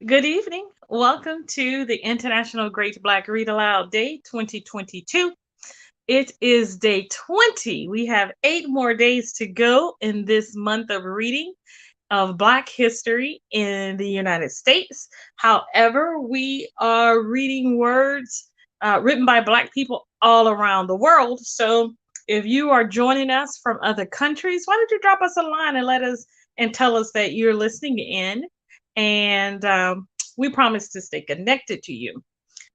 Good evening. Welcome to the International Great Black Read Aloud Day 2022. It is day 20. We have 8 more days to go in this month of reading of Black history in the United States. However, we are reading words written by Black people all around the world. So if you are joining us from other countries, why don't you drop us a line and let us and tell us that you're listening in? And we promise to stay connected to you.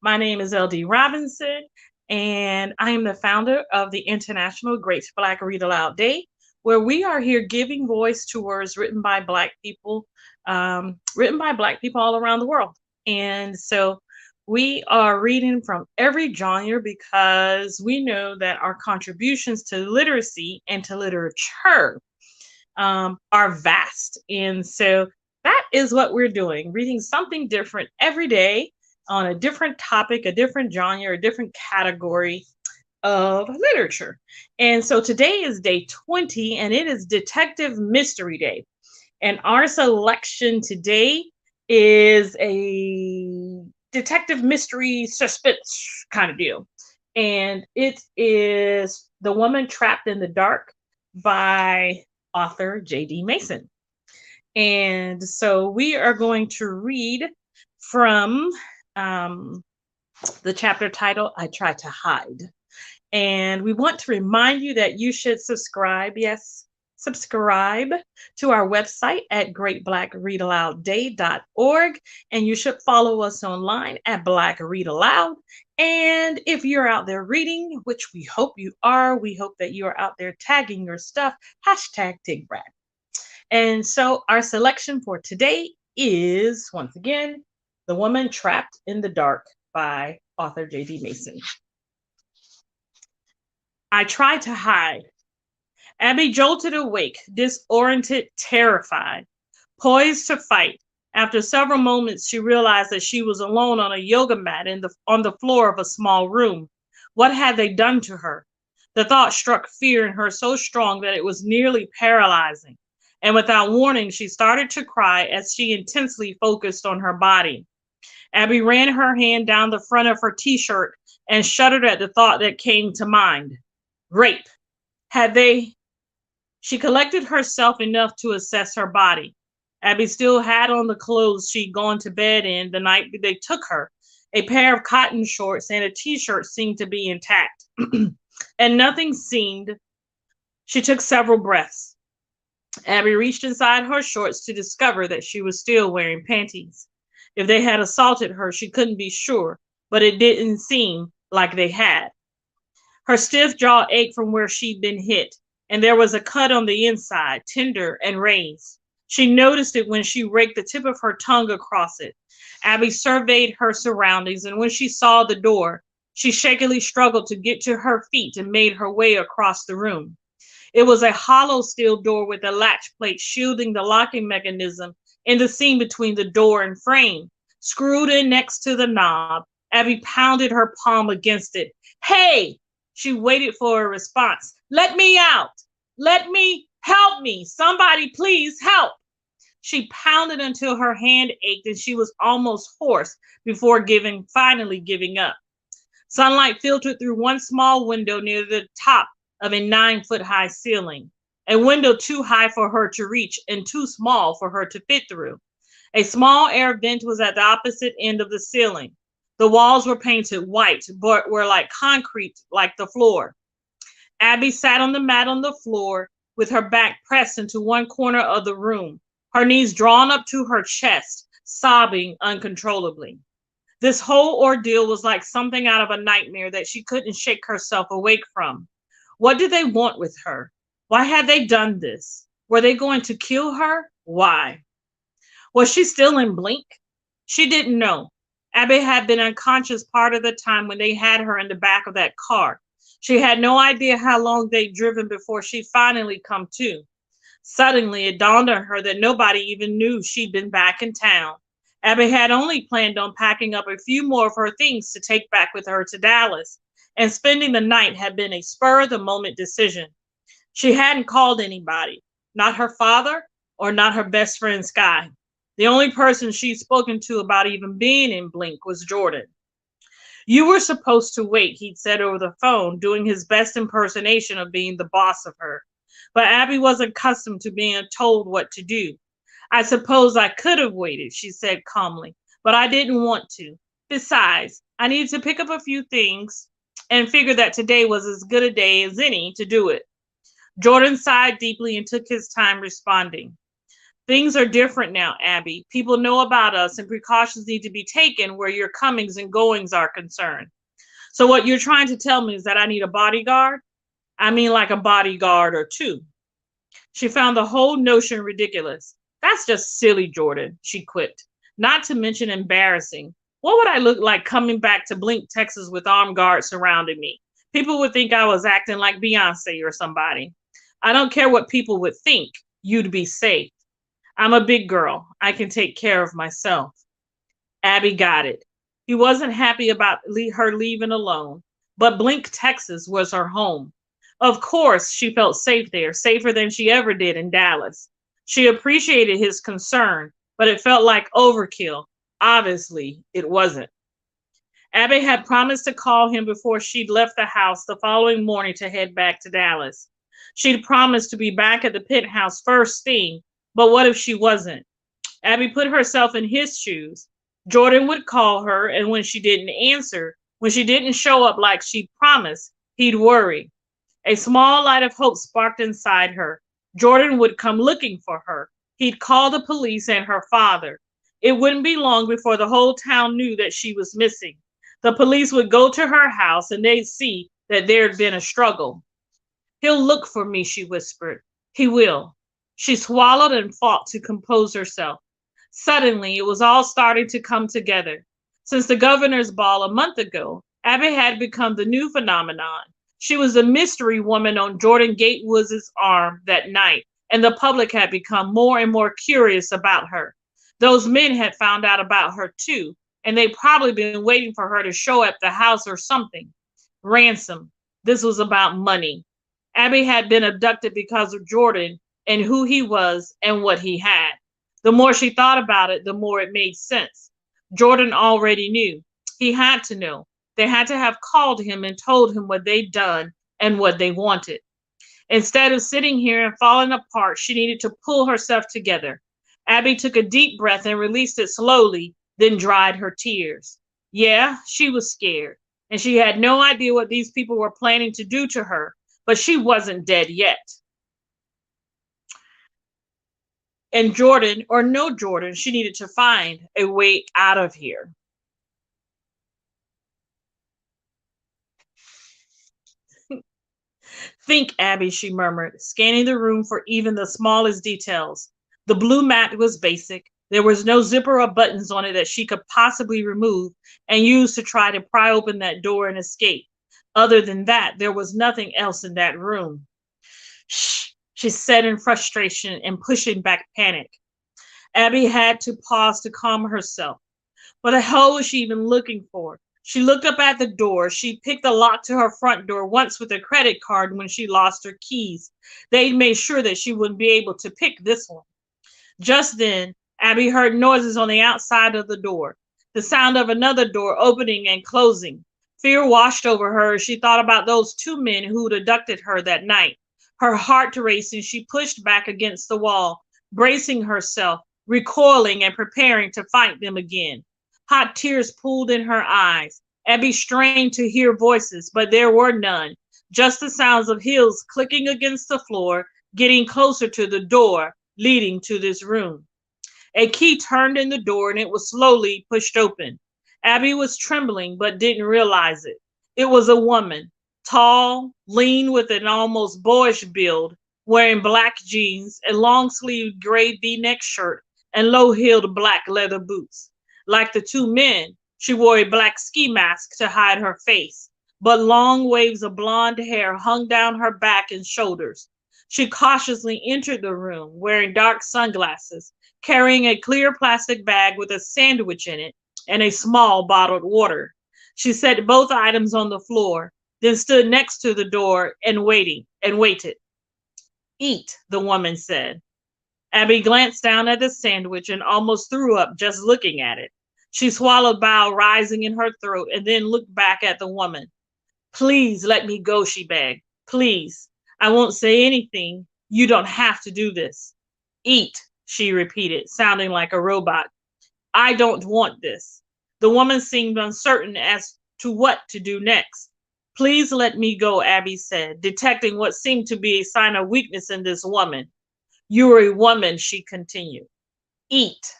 My name is LD Robinson, and I am the founder of the International Great Black Read Aloud Day, where we are here giving voice to words written by Black people all around the world. And so we are reading from every genre because we know that our contributions to literacy and to literature are vast. And so that is what we're doing, reading something different every day on a different topic, a different genre, a different category of literature. And so today is day 20, and it is Detective Mystery Day. And our selection today is a detective mystery suspense kind of deal. And it is The Woman Trapped in the Dark by author J.D. Mason. And so we are going to read from um, the chapter title, I Try to Hide. And we want to remind you that you should subscribe. Yes, subscribe to our website at greatblackreadaloudday.org. And you should follow us online at Black Read Aloud. And if you're out there reading, which we hope you are, we hope that you are out there tagging your stuff, hashtag TigRat. And so our selection for today is, once again, The Woman Trapped in the Dark by author J.D. Mason. I tried to hide. Abby jolted awake, disoriented, terrified, poised to fight. After several moments, she realized that she was alone on a yoga mat on the floor of a small room. What had they done to her? The thought struck fear in her so strong that it was nearly paralyzing. And without warning, she started to cry as she intensely focused on her body. Abby ran her hand down the front of her t shirt and shuddered at the thought that came to mind. Rape. Had they? She collected herself enough to assess her body. Abby still had on the clothes she'd gone to bed in the night they took her. A pair of cotton shorts and a t shirt seemed to be intact. And nothing seemed. She took several breaths. Abby reached inside her shorts to discover that she was still wearing panties. If they had assaulted her, she couldn't be sure, but it didn't seem like they had. Her stiff jaw ached from where she'd been hit, and there was a cut on the inside, tender and raised. She noticed it when she raked the tip of her tongue across it. Abby surveyed her surroundings, and when she saw the door, she shakily struggled to get to her feet and made her way across the room. It was a hollow steel door with a latch plate shielding the locking mechanism in the seam between the door and frame. Screwed in next to the knob, Abby pounded her palm against it. Hey! She waited for a response. Let me out! Let me! Help me! Somebody please help! She pounded until her hand ached and she was almost hoarse before finally giving up. Sunlight filtered through one small window near the top of a 9 foot high ceiling, a window too high for her to reach and too small for her to fit through. A small air vent was at the opposite end of the ceiling. The walls were painted white, but were like concrete, like the floor. Abby sat on the mat on the floor with her back pressed into one corner of the room, her knees drawn up to her chest, sobbing uncontrollably. This whole ordeal was like something out of a nightmare that she couldn't shake herself awake from. What did they want with her? Why had they done this? Were they going to kill her? Why? Was she still in blink? She didn't know. Abby had been unconscious part of the time when they had her in the back of that car. She had no idea how long they'd driven before she finally come to. Suddenly, it dawned on her that nobody even knew she'd been back in town. Abby had only planned on packing up a few more of her things to take back with her to Dallas, and spending the night had been a spur of the moment decision. She hadn't called anybody, not her father or not her best friend Sky. The only person she'd spoken to about even being in Blink was Jordan. You were supposed to wait, he'd said over the phone, doing his best impersonation of being the boss of her. But Abby wasn't accustomed to being told what to do. I suppose I could have waited, she said calmly, but I didn't want to. Besides, I needed to pick up a few things and figured that today was as good a day as any to do it. Jordan sighed deeply and took his time responding. Things are different now, Abby. People know about us and precautions need to be taken where your comings and goings are concerned. So what you're trying to tell me is that I need a bodyguard? I mean like a bodyguard or two. She found the whole notion ridiculous. That's just silly, Jordan, she quipped. Not to mention embarrassing. What would I look like coming back to Blink, Texas with armed guards surrounding me? People would think I was acting like Beyonce or somebody. I don't care what people would think. You'd be safe. I'm a big girl. I can take care of myself. Abby got it. He wasn't happy about her leaving alone, but Blink, Texas was her home. Of course, she felt safe there, safer than she ever did in Dallas. She appreciated his concern, but it felt like overkill. Obviously, it wasn't. Abby had promised to call him before she'd left the house the following morning to head back to Dallas. She'd promised to be back at the penthouse first thing, but what if she wasn't? Abby put herself in his shoes. Jordan would call her, and when she didn't answer, when she didn't show up like she'd promised, he'd worry. A small light of hope sparked inside her. Jordan would come looking for her. He'd call the police and her father. It wouldn't be long before the whole town knew that she was missing. The police would go to her house and they'd see that there'd been a struggle. He'll look for me, she whispered. He will. She swallowed and fought to compose herself. Suddenly, it was all starting to come together. Since the governor's ball a month ago, Abby had become the new phenomenon. She was the mystery woman on Jordan Gatewood's arm that night, and the public had become more and more curious about her. Those men had found out about her too, and they'd probably been waiting for her to show up at the house or something. Ransom. This was about money. Abby had been abducted because of Jordan and who he was and what he had. The more she thought about it, the more it made sense. Jordan already knew. He had to know. They had to have called him and told him what they'd done and what they wanted. Instead of sitting here and falling apart, she needed to pull herself together. Abby took a deep breath and released it slowly, then dried her tears. Yeah, she was scared, and she had no idea what these people were planning to do to her, but she wasn't dead yet. And Jordan, or no Jordan, she needed to find a way out of here. Think, Abby, she murmured, scanning the room for even the smallest details. The blue mat was basic. There was no zipper or buttons on it that she could possibly remove and use to try to pry open that door and escape. Other than that, there was nothing else in that room. Shh, she said in frustration and pushing back panic. Abby had to pause to calm herself. What the hell was she even looking for? She looked up at the door. She picked the lock to her front door once with a credit card when she lost her keys. They made sure that she wouldn't be able to pick this one. Just then, Abby heard noises on the outside of the door, the sound of another door opening and closing. Fear washed over her as she thought about those two men who'd abducted her that night. Her heart racing, she pushed back against the wall, bracing herself, recoiling and preparing to fight them again. Hot tears pooled in her eyes. Abby strained to hear voices, but there were none, just the sounds of heels clicking against the floor, getting closer to the door leading to this room. A key turned in the door and it was slowly pushed open. Abby was trembling but didn't realize it. It was a woman, tall, lean with an almost boyish build, wearing black jeans, a long-sleeved gray V-neck shirt, and low-heeled black leather boots. Like the two men, she wore a black ski mask to hide her face, but long waves of blonde hair hung down her back and shoulders. She cautiously entered the room, wearing dark sunglasses, carrying a clear plastic bag with a sandwich in it and a small bottled water. She set both items on the floor, then stood next to the door and waited. Eat, the woman said. Abby glanced down at the sandwich and almost threw up just looking at it. She swallowed bile rising in her throat and then looked back at the woman. Please let me go, she begged. Please. I won't say anything. You don't have to do this. Eat, she repeated, sounding like a robot. I don't want this. The woman seemed uncertain as to what to do next. Please let me go, Abby said, detecting what seemed to be a sign of weakness in this woman. You are a woman, she continued. Eat.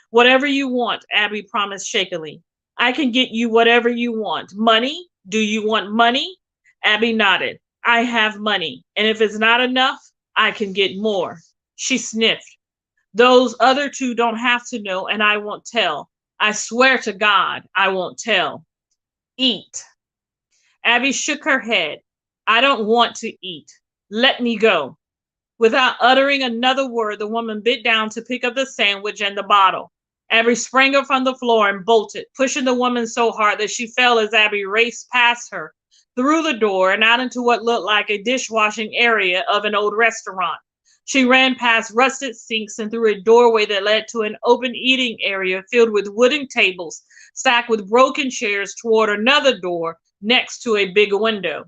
Whatever you want, Abby promised shakily. I can get you whatever you want. Money? Do you want money? Abby nodded. I have money, and if it's not enough, I can get more. She sniffed. Those other two don't have to know, and I won't tell. I swear to God, I won't tell. Eat. Abby shook her head. I don't want to eat. Let me go. Without uttering another word, the woman bit down to pick up the sandwich and the bottle. Abby sprang up from the floor and bolted, pushing the woman so hard that she fell as Abby raced past her, through the door and out into what looked like a dishwashing area of an old restaurant. She ran past rusted sinks and through a doorway that led to an open eating area filled with wooden tables stacked with broken chairs toward another door next to a big window.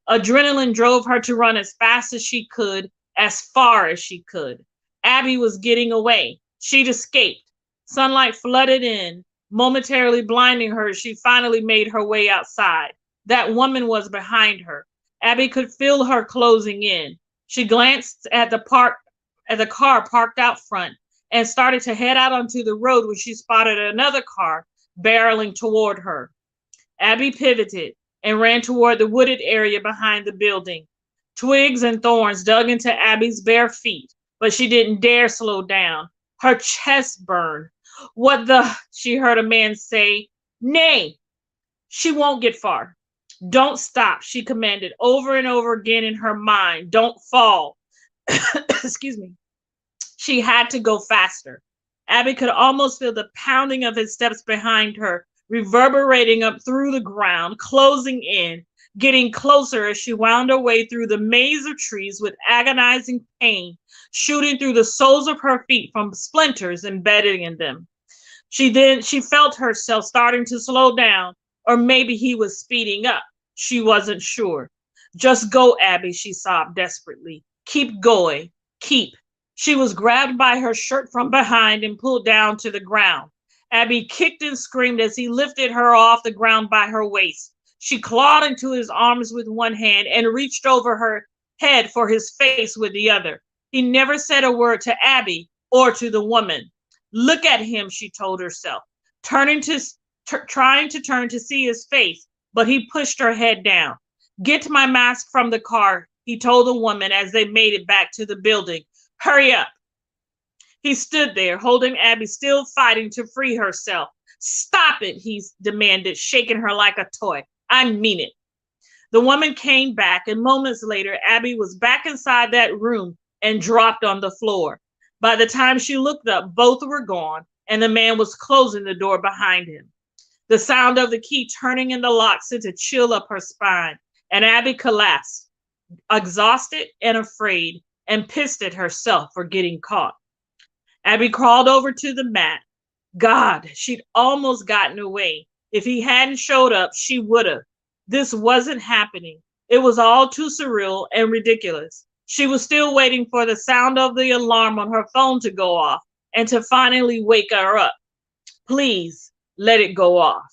Adrenaline drove her to run as fast as she could, as far as she could. Abby was getting away. She'd escaped. Sunlight flooded in, momentarily blinding her as she finally made her way outside. That woman was behind her. Abby could feel her closing in. She glanced at the car parked out front and started to head out onto the road when she spotted another car barreling toward her. Abby pivoted and ran toward the wooded area behind the building. Twigs and thorns dug into Abby's bare feet, but she didn't dare slow down. Her chest burned. What the? She heard a man say. Nay, she won't get far. Don't stop, she commanded over and over again in her mind. Don't fall. Excuse me. She had to go faster. Abby could almost feel the pounding of his steps behind her, reverberating up through the ground, closing in, getting closer as she wound her way through the maze of trees with agonizing pain, shooting through the soles of her feet from splinters embedded in them. She felt herself starting to slow down, or maybe he was speeding up. She wasn't sure. Just go, Abby, she sobbed desperately. Keep going. Keep. She was grabbed by her shirt from behind and pulled down to the ground. Abby kicked and screamed as he lifted her off the ground by her waist. She clawed into his arms with one hand and reached over her head for his face with the other. He never said a word to Abby or to the woman. Look at him, she told herself, trying to turn to see his face, but he pushed her head down. Get my mask from the car, he told the woman as they made it back to the building. Hurry up. He stood there, holding Abby, still fighting to free herself. Stop it, he demanded, shaking her like a toy. I mean it. The woman came back, and moments later, Abby was back inside that room and dropped on the floor. By the time she looked up, both were gone, and the man was closing the door behind him. The sound of the key turning in the lock sent a chill up her spine, and Abby collapsed, exhausted and afraid, and pissed at herself for getting caught. Abby crawled over to the mat. God, she'd almost gotten away. If he hadn't showed up, she would have. This wasn't happening. It was all too surreal and ridiculous. She was still waiting for the sound of the alarm on her phone to go off and to finally wake her up. Please let it go off.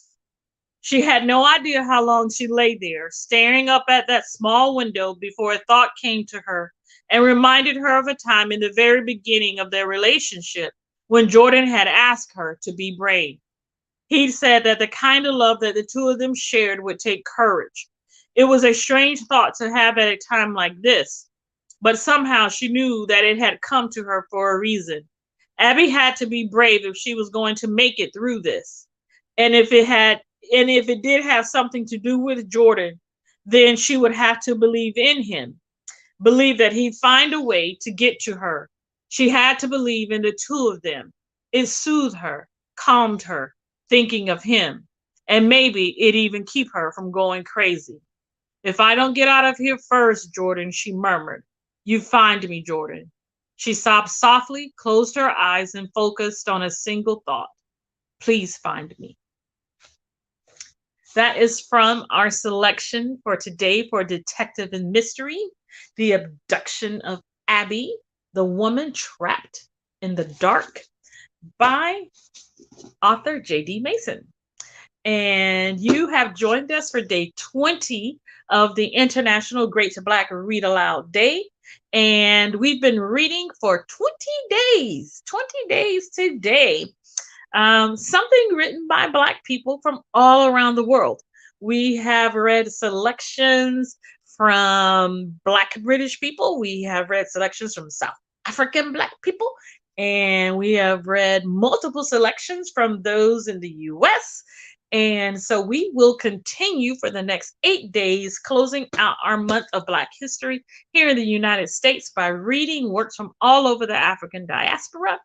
She had no idea how long she lay there, staring up at that small window before a thought came to her and reminded her of a time in the very beginning of their relationship when Jordan had asked her to be brave. He'd said that the kind of love that the two of them shared would take courage. It was a strange thought to have at a time like this, but somehow she knew that it had come to her for a reason. Abby had to be brave if she was going to make it through this. And if it did have something to do with Jordan, then she would have to believe in him, believe that he'd find a way to get to her. She had to believe in the two of them. It soothed her, calmed her, thinking of him, and maybe it even keep her from going crazy. If I don't get out of here first, Jordan, she murmured. You find me, Jordan. She sobbed softly, closed her eyes, and focused on a single thought: please find me. That is from our selection for today for Detective and Mystery: The Abduction of Abby, the Woman Trapped in the Dark, by author J.D. Mason. And you have joined us for day 20 of the International Great Black Read Aloud Day. And we've been reading for 20 days today. Something written by Black people from all around the world. We have read selections from Black British people. We have read selections from South African Black people. And we have read multiple selections from those in the US. And so we will continue for the next 8 days, closing out our month of Black history here in the United States by reading works from all over the African diaspora,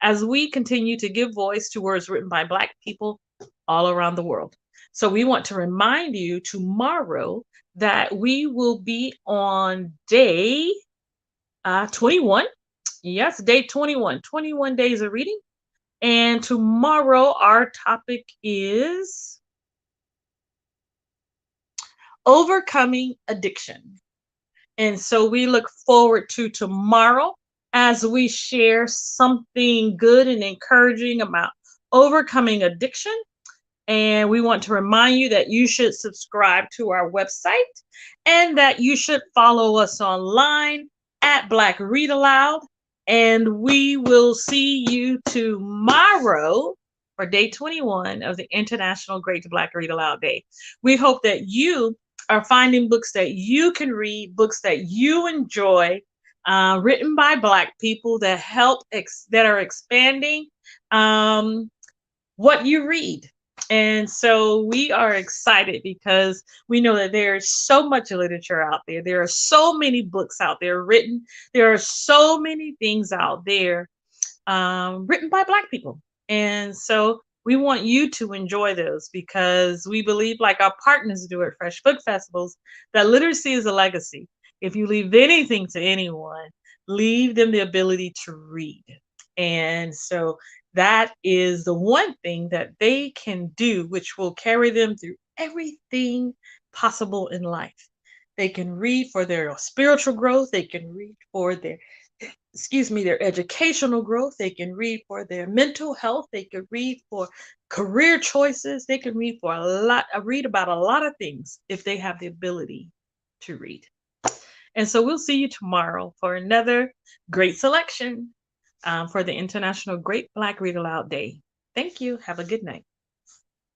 as we continue to give voice to words written by Black people all around the world. So we want to remind you tomorrow that we will be on day 21. Yes, day 21, 21 days of reading. And tomorrow our topic is overcoming addiction. And so we look forward to tomorrow as we share something good and encouraging about overcoming addiction. And we want to remind you that you should subscribe to our website and that you should follow us online at Black Read Aloud. And we will see you tomorrow for day 21 of the International Great Black Read Aloud Day. We hope that you are finding books that you can read, books that you enjoy, written by Black people that help, that are expanding what you read. And so we are excited because we know that there's so much literature out there. There are so many books out there written. There are so many things out there written by Black people. And so we want you to enjoy those because we believe, like our partners do at Fresh Book Festivals, that literacy is a legacy. If you leave anything to anyone, leave them the ability to read. And so that is the one thing that they can do, which will carry them through everything possible in life. They can read for their spiritual growth. They can read for their, their educational growth. They can read for their mental health. They can read for career choices. They can read for read about a lot of things if they have the ability to read. And so we'll see you tomorrow for another great selection for the International Great Black Read Aloud Day. Thank you. Have a good night.